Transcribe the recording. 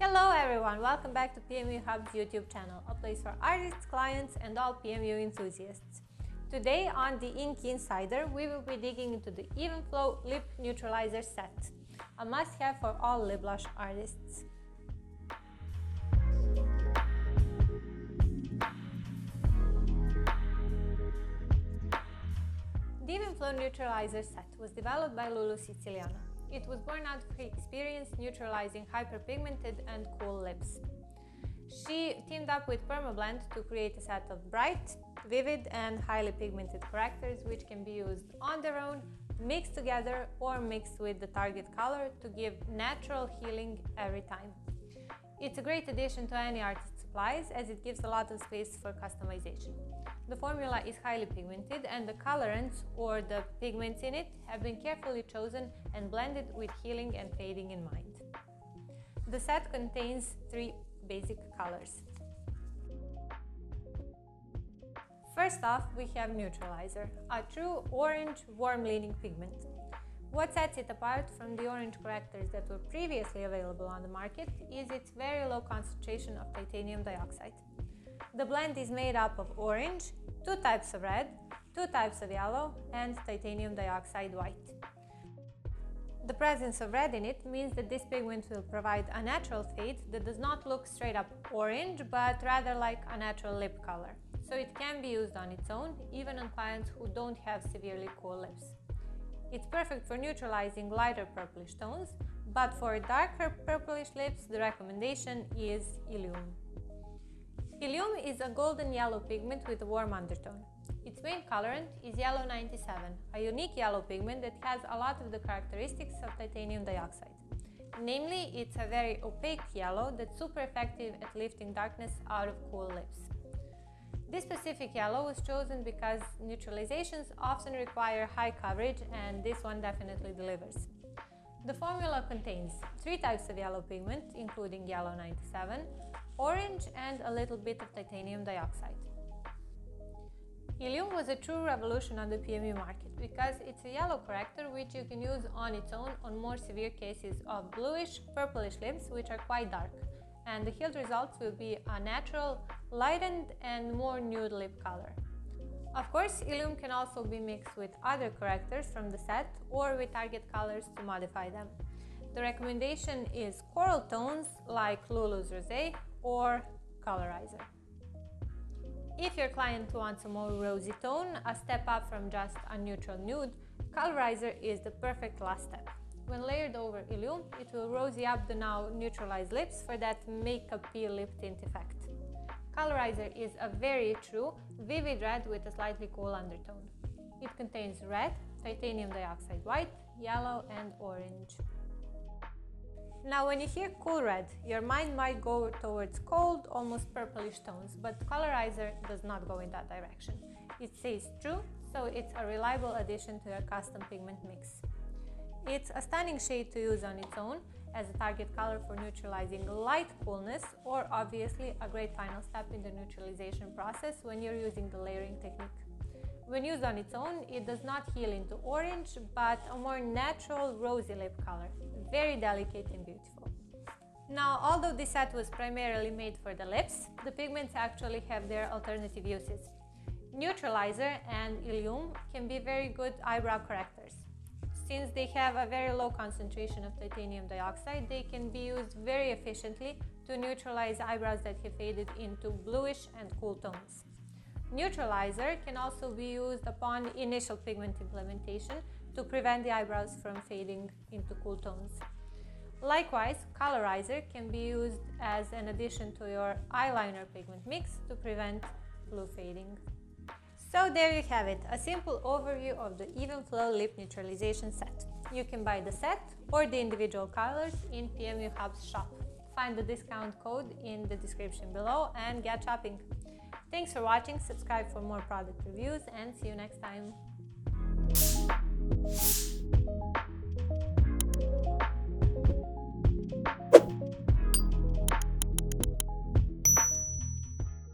Hello everyone, welcome back to PMUHub's YouTube channel, a place for artists, clients and all PMU enthusiasts. Today on the Ink Insider, we will be digging into the Evenflo Lip Neutralizer set, a must-have for all lip blush artists. The Evenflo Neutralizer set was developed by Lulu Siciliano. It was born out of her experience neutralizing hyperpigmented and cool lips. She teamed up with Permablend to create a set of bright, vivid and highly pigmented correctors which can be used on their own, mixed together or mixed with the target color to give natural healing every time. It's a great addition to any artist supplies as it gives a lot of space for customization. The formula is highly pigmented and the colorants or the pigments in it have been carefully chosen and blended with healing and fading in mind. The set contains 3 basic colors. First off, we have Neutralizer, a true orange warm-leaning pigment. What sets it apart from the orange correctors that were previously available on the market is its very low concentration of titanium dioxide. The blend is made up of orange, 2 types of red, 2 types of yellow, and titanium dioxide white. The presence of red in it means that this pigment will provide a natural fade that does not look straight up orange, but rather like a natural lip color. So it can be used on its own, even on clients who don't have severely cool lips. It's perfect for neutralizing lighter purplish tones, but for darker purplish lips, the recommendation is Illume. Illume is a golden yellow pigment with a warm undertone. Its main colorant is Yellow 97, a unique yellow pigment that has a lot of the characteristics of titanium dioxide. Namely, it's a very opaque yellow that's super effective at lifting darkness out of cool lips. This specific yellow was chosen because neutralizations often require high coverage and this one definitely delivers. The formula contains 3 types of yellow pigment, including Yellow 97, orange and a little bit of titanium dioxide. Illume was a true revolution on the PMU market because it's a yellow corrector which you can use on its own on more severe cases of bluish, purplish lips which are quite dark, and the healed results will be a natural, lightened and more nude lip color. Of course, Illume can also be mixed with other correctors from the set or with target colors to modify them. The recommendation is coral tones like Lulu's Rosé or Colorizer. If your client wants a more rosy tone, a step up from just a neutral nude, Colorizer is the perfect last step. When layered over Illume, it will rosy up the now neutralized lips for that makeup-y lip tint effect. Colorizer is a very true, vivid red with a slightly cool undertone. It contains red, titanium dioxide white, yellow and orange. Now when you hear cool red, your mind might go towards cold, almost purplish tones, but Colorizer does not go in that direction. It stays true, so it's a reliable addition to your custom pigment mix. It's a stunning shade to use on its own as a target color for neutralizing light coolness, or obviously a great final step in the neutralization process when you're using the layering technique. When used on its own, it does not heal into orange, but a more natural rosy lip color, very delicate and beautiful. Now, although this set was primarily made for the lips, the pigments actually have their alternative uses. Neutralizer and Illume can be very good eyebrow correctors. Since they have a very low concentration of titanium dioxide, they can be used very efficiently to neutralize eyebrows that have faded into bluish and cool tones. Neutralizer can also be used upon initial pigment implementation to prevent the eyebrows from fading into cool tones. Likewise, Colorizer can be used as an addition to your eyeliner pigment mix to prevent blue fading. So there you have it, a simple overview of the Evenflo Lip Neutralization set. You can buy the set or the individual colors in PMUHub's shop. Find the discount code in the description below and get shopping. Thanks for watching, subscribe for more product reviews and see you next time.